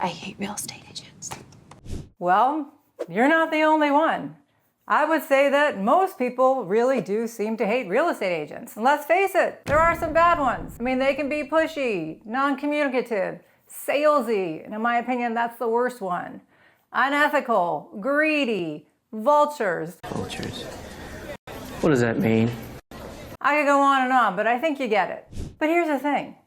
I hate real estate agents. Well, you're not the only one. I would say that most people really do seem to hate real estate agents. And let's face it, there are some bad ones. I mean, they can be pushy, non-communicative, salesy, and in my opinion, that's the worst one. Unethical, greedy, vultures. Vultures. What does that mean? I could go on, but I think you get it. But here's the thing.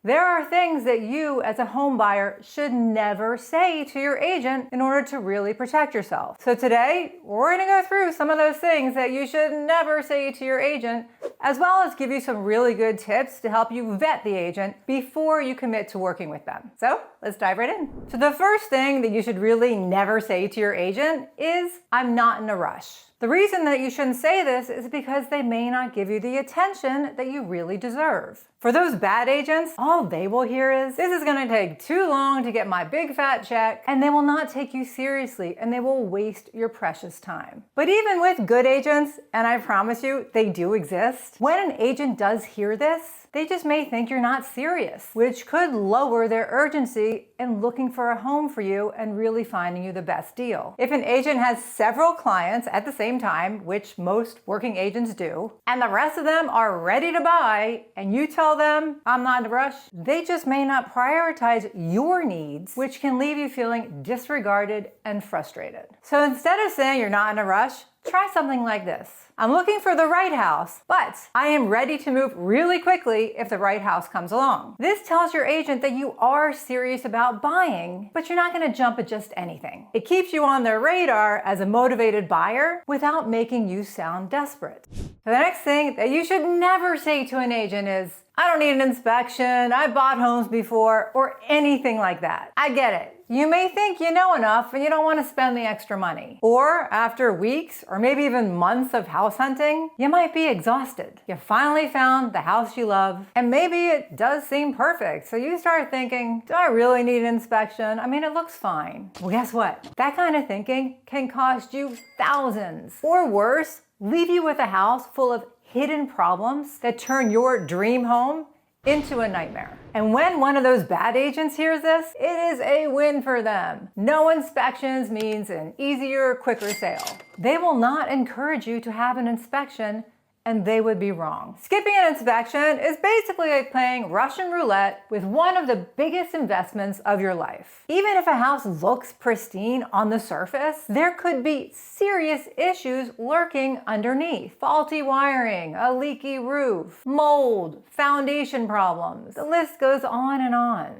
There are things that you as a home buyer should never say to your agent in order to really protect yourself. So today, we're gonna go through some of those things that you should never say to your agent, as well as give you some really good tips to help you vet the agent before you commit to working with them. So let's dive right in. So the first thing that you should really never say to your agent is, "I'm not in a rush." The reason that you shouldn't say this is because they may not give you the attention that you really deserve. For those bad agents, all they will hear is, "This is gonna take too long to get my big fat check," and they will not take you seriously and they will waste your precious time. But even with good agents, and I promise you, they do exist, when an agent does hear this, they just may think you're not serious, which could lower their urgency in looking for a home for you and really finding you the best deal. If an agent has several clients at the same time, which most working agents do, and the rest of them are ready to buy, and you tell them, "I'm not in a rush," they just may not prioritize your needs, which can leave you feeling disregarded and frustrated. So instead of saying you're not in a rush, try something like this. "I'm looking for the right house, but I am ready to move really quickly if the right house comes along." This tells your agent that you are serious about buying, but you're not going to jump at just anything. It keeps you on their radar as a motivated buyer without making you sound desperate. So the next thing that you should never say to an agent is, "I don't need an inspection, I bought homes before," or anything like that. I get it. You may think you know enough and you don't want to spend the extra money. Or after weeks or maybe even months of house hunting, you might be exhausted. You finally found the house you love and maybe it does seem perfect. So you start thinking, "Do I really need an inspection? I mean, it looks fine." Well, guess what? That kind of thinking can cost you thousands. Or worse, leave you with a house full of hidden problems that turn your dream home into a nightmare. And when one of those bad agents hears this, it is a win for them. No inspections means an easier, quicker sale. They will not encourage you to have an inspection, and they would be wrong. Skipping an inspection is basically like playing Russian roulette with one of the biggest investments of your life. Even if a house looks pristine on the surface, there could be serious issues lurking underneath. Faulty wiring, a leaky roof, mold, foundation problems. The list goes on.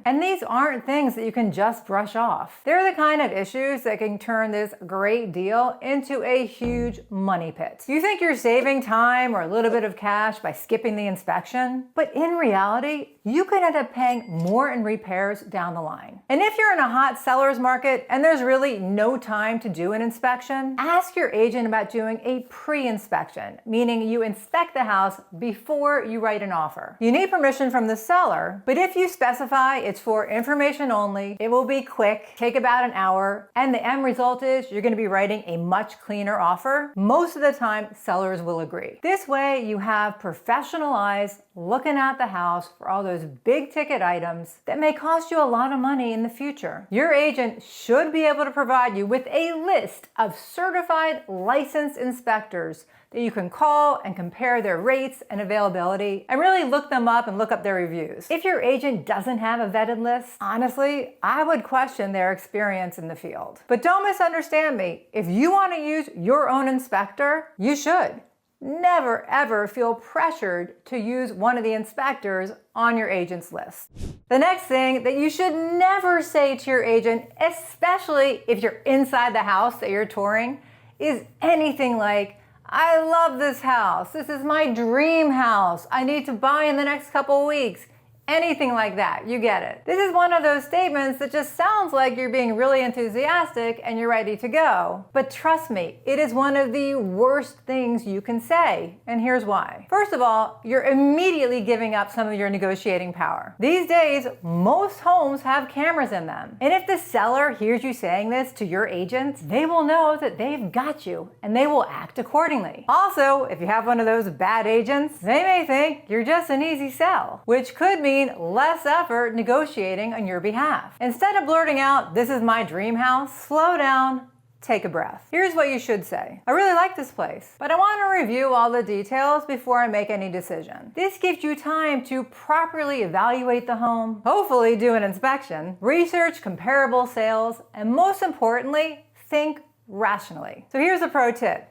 And these aren't things that you can just brush off. They're the kind of issues that can turn this great deal into a huge money pit. You think you're saving time or a little bit of cash by skipping the inspection, but in reality, you could end up paying more in repairs down the line. And if you're in a hot seller's market and there's really no time to do an inspection, ask your agent about doing a pre-inspection, meaning you inspect the house before you write an offer. You need permission from the seller, but if you specify it's for information only, it will be quick, take about an hour, and the end result is you're going to be writing a much cleaner offer. Most of the time, sellers will agree. This way, you have professional eyes looking at the house for all those big ticket items that may cost you a lot of money in the future. Your agent should be able to provide you with a list of certified licensed inspectors that you can call and compare their rates and availability and really look them up and look up their reviews. If your agent doesn't have a vetted list, honestly, I would question their experience in the field. But don't misunderstand me. If you want to use your own inspector, you should. Never ever feel pressured to use one of the inspectors on your agent's list. The next thing that you should never say to your agent, especially if you're inside the house that you're touring, is anything like, "I love this house. This is my dream house. I need to buy in the next couple weeks." Anything like that, you get it. This is one of those statements that just sounds like you're being really enthusiastic and you're ready to go. But trust me, it is one of the worst things you can say. And here's why. First of all, you're immediately giving up some of your negotiating power. These days, most homes have cameras in them. And if the seller hears you saying this to your agents, they will know that they've got you and they will act accordingly. Also, if you have one of those bad agents, they may think you're just an easy sell, which could mean mean less effort negotiating on your behalf. Instead of blurting out, "This is my dream house," slow down, take a breath. Here's what you should say. "I really like this place, but I want to review all the details before I make any decision." This gives you time to properly evaluate the home, hopefully do an inspection, research comparable sales, and most importantly, think rationally. So here's a pro tip.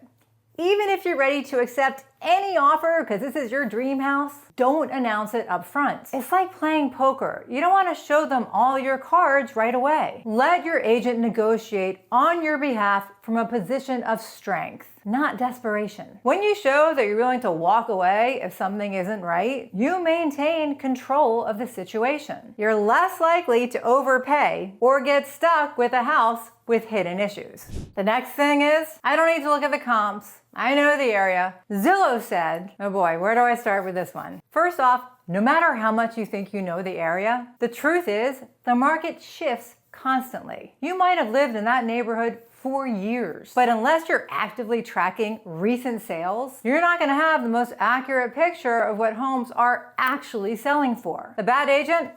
Even if you're ready to accept any offer because this is your dream house, don't announce it up front. It's like playing poker. You don't want to show them all your cards right away. Let your agent negotiate on your behalf from a position of strength, not desperation. When you show that you're willing to walk away if something isn't right, you maintain control of the situation. You're less likely to overpay or get stuck with a house with hidden issues. The next thing is, I don't need to look at the comps. I know the area. Zillow said, oh boy, where do I start with this one? First off, no matter how much you think you know the area, the truth is the market shifts constantly. You might have lived in that neighborhood for years, but unless you're actively tracking recent sales, you're not going to have the most accurate picture of what homes are actually selling for. The bad agent,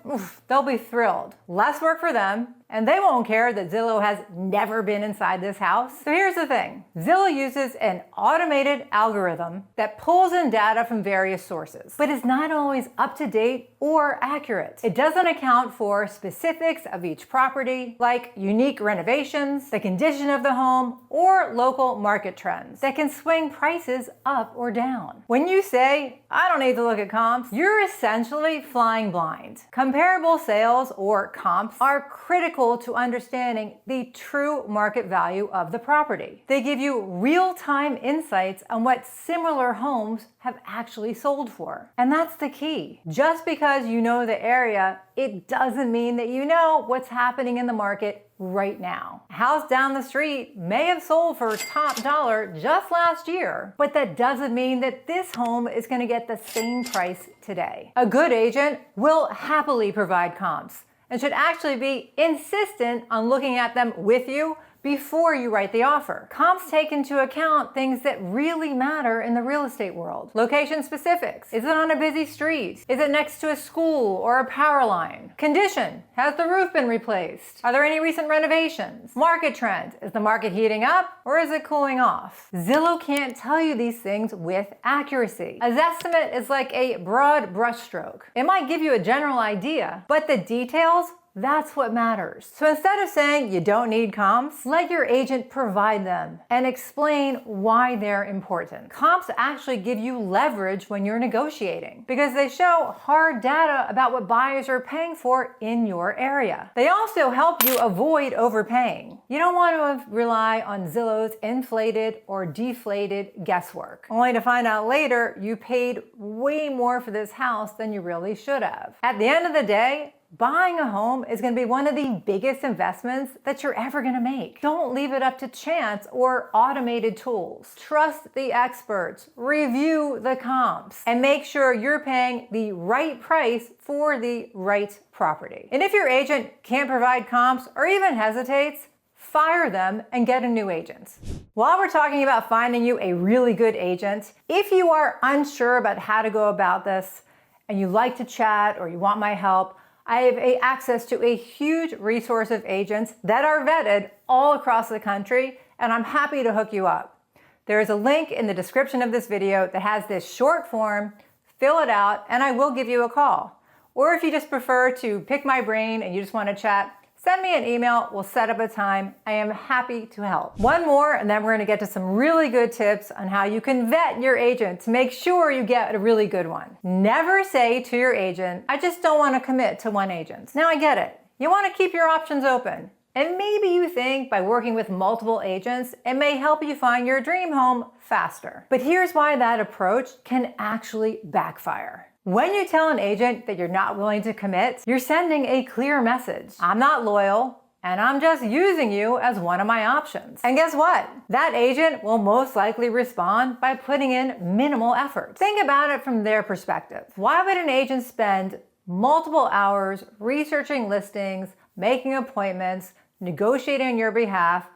they'll be thrilled. Less work for them, and they won't care that Zillow has never been inside this house. So here's the thing. Zillow uses an automated algorithm that pulls in data from various sources, but is not always up to date or accurate. It doesn't account for specifics of each property, like unique renovations, the condition of the home, or local market trends that can swing prices up or down. When you say, I don't need to look at comps, you're essentially flying blind. Comparable sales, or comps, are critical to understanding the true market value of the property. They give you real-time insights on what similar homes have actually sold for. And that's the key. Just because you know the area, it doesn't mean that you know what's happening in the market right now. A house down the street may have sold for top dollar just last year, but that doesn't mean that this home is going to get the same price today. A good agent will happily provide comps and should actually be insistent on looking at them with you before you write the offer. Comps take into account things that really matter in the real estate world. Location specifics. Is it on a busy street? Is it next to a school or a power line? Condition. Has the roof been replaced? Are there any recent renovations? Market trend. Is the market heating up or is it cooling off? Zillow can't tell you these things with accuracy. A zestimate is like a broad brushstroke. It might give you a general idea, but the details, that's what matters. So instead of saying you don't need comps, let your agent provide them and explain why they're important. Comps actually give you leverage when you're negotiating because they show hard data about what buyers are paying for in your area. They also help you avoid overpaying. You don't want to rely on Zillow's inflated or deflated guesswork, only to find out later you paid way more for this house than you really should have. At the end of the day, buying a home is going to be one of the biggest investments that you're ever going to make. Don't leave it up to chance or automated tools. Trust the experts, review the comps, and make sure you're paying the right price for the right property. And if your agent can't provide comps or even hesitates, fire them and get a new agent. While we're talking about finding you a really good agent, if you are unsure about how to go about this and you like to chat or you want my help, I have access to a huge resource of agents that are vetted all across the country, and I'm happy to hook you up. There is a link in the description of this video that has this short form. Fill it out, and I will give you a call. Or if you just prefer to pick my brain and you just want to chat, send me an email, we'll set up a time. I am happy to help. One more, and then we're gonna get to some really good tips on how you can vet your agent to make sure you get a really good one. Never say to your agent, I just don't wanna commit to one agent. Now I get it. You wanna keep your options open. And maybe you think by working with multiple agents, it may help you find your dream home faster. But here's why that approach can actually backfire. When you tell an agent that you're not willing to commit, you're sending a clear message. I'm not loyal, and I'm just using you as one of my options. And guess what? That agent will most likely respond by putting in minimal effort. Think about it from their perspective. Why would an agent spend multiple hours researching listings, making appointments, negotiating on your behalf,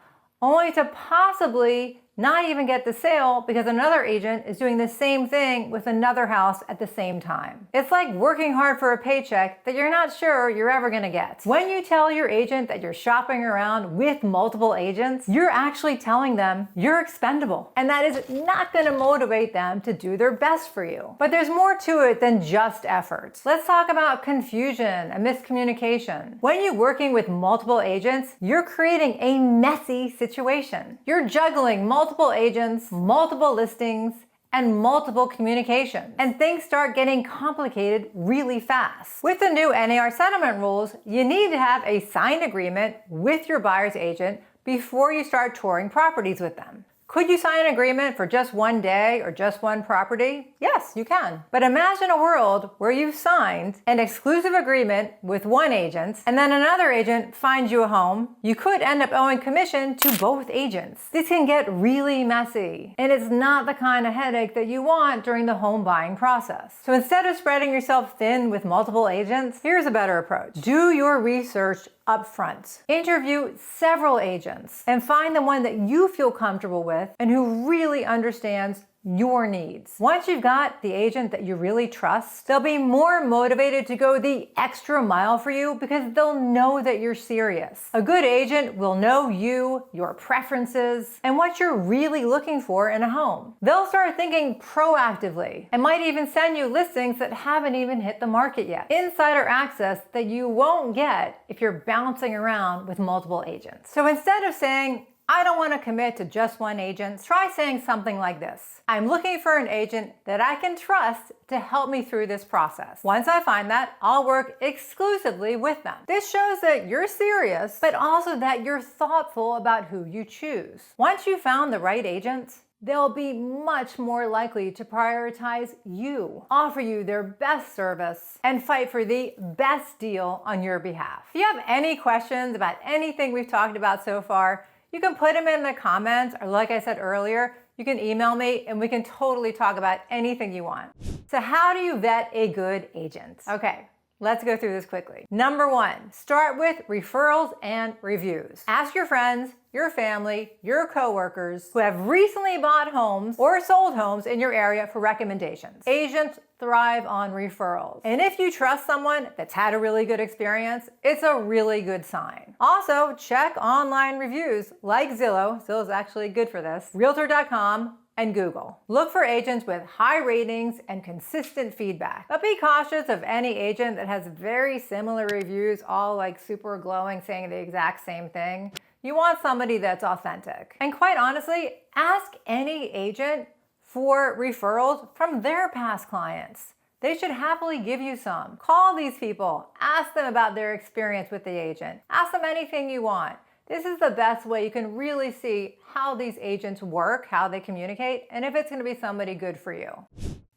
only to possibly not even get the sale because another agent is doing the same thing with another house at the same time. It's like working hard for a paycheck that you're not sure you're ever gonna get. When you tell your agent that you're shopping around with multiple agents, you're actually telling them you're expendable. And that is not gonna motivate them to do their best for you. But there's more to it than just effort. Let's talk about confusion and miscommunication. When you're working with multiple agents, you're creating a messy situation. You're juggling multiple agents, multiple listings, and multiple communications. And things start getting complicated really fast. With the new NAR settlement rules, you need to have a signed agreement with your buyer's agent before you start touring properties with them. Could you sign an agreement for just one day or just one property? Yes, you can. But imagine a world where you've signed an exclusive agreement with one agent and then another agent finds you a home. You could end up owing commission to both agents. This can get really messy, and it's not the kind of headache that you want during the home buying process. So instead of spreading yourself thin with multiple agents, here's a better approach. Do your research up front. Interview several agents and find the one that you feel comfortable with and who really understands your needs. Once you've got the agent that you really trust, they'll be more motivated to go the extra mile for you because they'll know that you're serious. A good agent will know you, your preferences, and what you're really looking for in a home. They'll start thinking proactively and might even send you listings that haven't even hit the market yet. Insider access that you won't get if you're bouncing around with multiple agents. So instead of saying, I don't want to commit to just one agent, try saying something like this. I'm looking for an agent that I can trust to help me through this process. Once I find that, I'll work exclusively with them. This shows that you're serious, but also that you're thoughtful about who you choose. Once you've found the right agent, they'll be much more likely to prioritize you, offer you their best service, and fight for the best deal on your behalf. If you have any questions about anything we've talked about so far, you can put them in the comments, or like I said earlier, you can email me and we can totally talk about anything you want. So how do you vet a good agent? Okay, let's go through this quickly. Number one, start with referrals and reviews. Ask your friends, your family, your coworkers who have recently bought homes or sold homes in your area for recommendations. Agents thrive on referrals. And if you trust someone that's had a really good experience, it's a really good sign. Also, check online reviews like Zillow. Zillow's actually good for this. Realtor.com and Google. Look for agents with high ratings and consistent feedback. But be cautious of any agent that has very similar reviews, all like super glowing, saying the exact same thing. You want somebody that's authentic. And quite honestly, ask any agent for referrals from their past clients. They should happily give you some. Call these people, ask them about their experience with the agent. Ask them anything you want. This is the best way you can really see how these agents work, how they communicate, and if it's gonna be somebody good for you.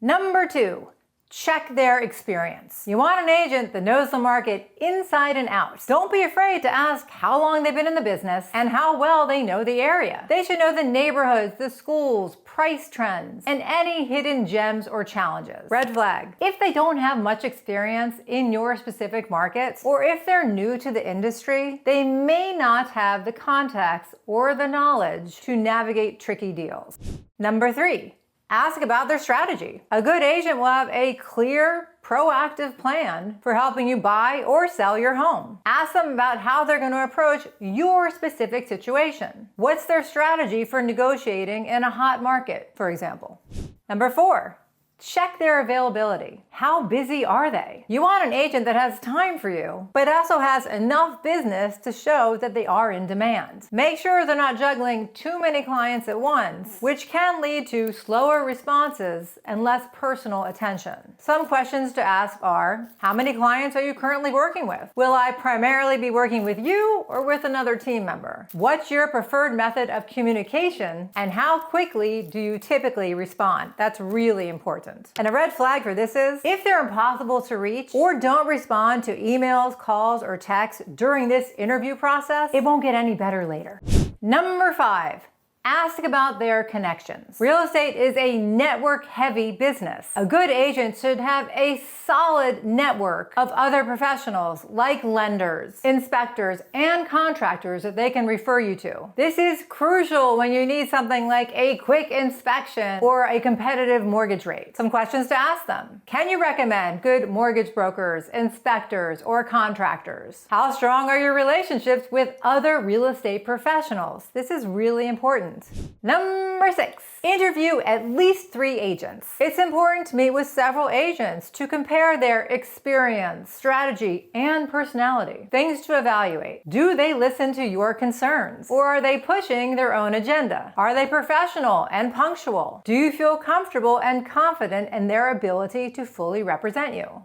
Number two, check their experience. You want an agent that knows the market inside and out. Don't be afraid to ask how long they've been in the business and how well they know the area. They should know the neighborhoods, the schools, price trends, and any hidden gems or challenges. Red flag. If they don't have much experience in your specific market, or if they're new to the industry, they may not have the contacts or the knowledge to navigate tricky deals. Number three, ask about their strategy. A good agent will have a clear, proactive plan for helping you buy or sell your home. Ask them about how they're going to approach your specific situation. What's their strategy for negotiating in a hot market, for example? Number four, check their availability. How busy are they? You want an agent that has time for you, but also has enough business to show that they are in demand. Make sure they're not juggling too many clients at once, which can lead to slower responses and less personal attention. Some questions to ask are, how many clients are you currently working with? Will I primarily be working with you or with another team member? What's your preferred method of communication, and how quickly do you typically respond? That's really important. And a red flag for this is, if they're impossible to reach or don't respond to emails, calls, or texts during this interview process, it won't get any better later. Number five, Ask about their connections. Real estate is a network-heavy business. A good agent should have a solid network of other professionals like lenders, inspectors, and contractors that they can refer you to. This is crucial when you need something like a quick inspection or a competitive mortgage rate. Some questions to ask them. Can you recommend good mortgage brokers, inspectors, or contractors? How strong are your relationships with other real estate professionals? This is really important. Number 6, interview at least 3 agents. It's important to meet with several agents to compare their experience, strategy, and personality. Things to evaluate. Do they listen to your concerns? Or are they pushing their own agenda? Are they professional and punctual? Do you feel comfortable and confident in their ability to fully represent you?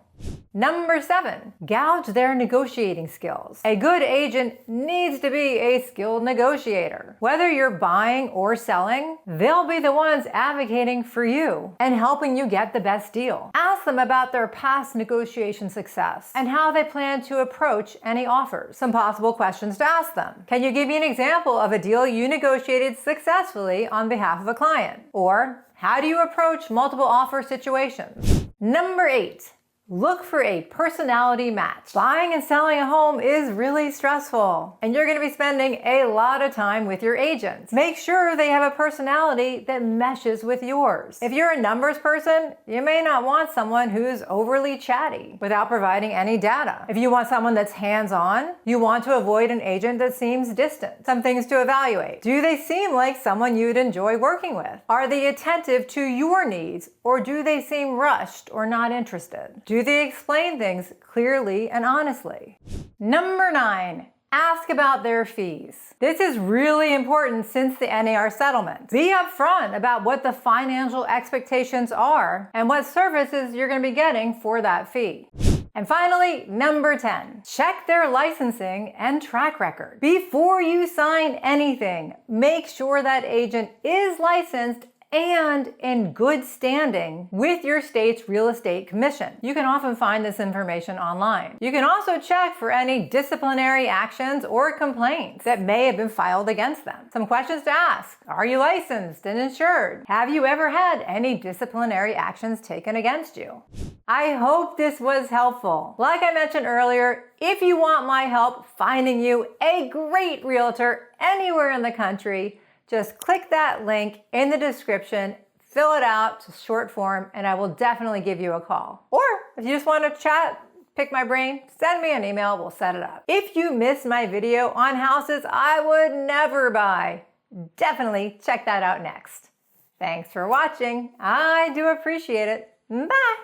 Number 7, gauge their negotiating skills. A good agent needs to be a skilled negotiator. Whether you're buying or selling, they'll be the ones advocating for you and helping you get the best deal. Ask them about their past negotiation success and how they plan to approach any offers. Some possible questions to ask them. Can you give me an example of a deal you negotiated successfully on behalf of a client? Or how do you approach multiple offer situations? Number 8, look for a personality match. Buying and selling a home is really stressful, and you're going to be spending a lot of time with your agents. Make sure they have a personality that meshes with yours. If you're a numbers person, you may not want someone who's overly chatty without providing any data. If you want someone that's hands-on, you want to avoid an agent that seems distant. Some things to evaluate. Do they seem like someone you'd enjoy working with? Are they attentive to your needs, or do they seem rushed or not interested? Do they explain things clearly and honestly? Number 9, ask about their fees. This is really important since the NAR settlement. Be upfront about what the financial expectations are and what services you're going to be getting for that fee. And finally, number 10, check their licensing and track record. Before you sign anything, make sure that agent is licensed and in good standing with your state's real estate commission. You can often find this information online. You can also check for any disciplinary actions or complaints that may have been filed against them. Some questions to ask. Are you licensed and insured? Have you ever had any disciplinary actions taken against you? I hope this was helpful. Like I mentioned earlier, if you want my help finding you a great realtor anywhere in the country, just click that link in the description, fill it out to short form, and I will definitely give you a call. Or if you just want to chat, pick my brain, send me an email, we'll set it up. If you missed my video on houses I would never buy, definitely check that out next. Thanks for watching. I do appreciate it. Bye.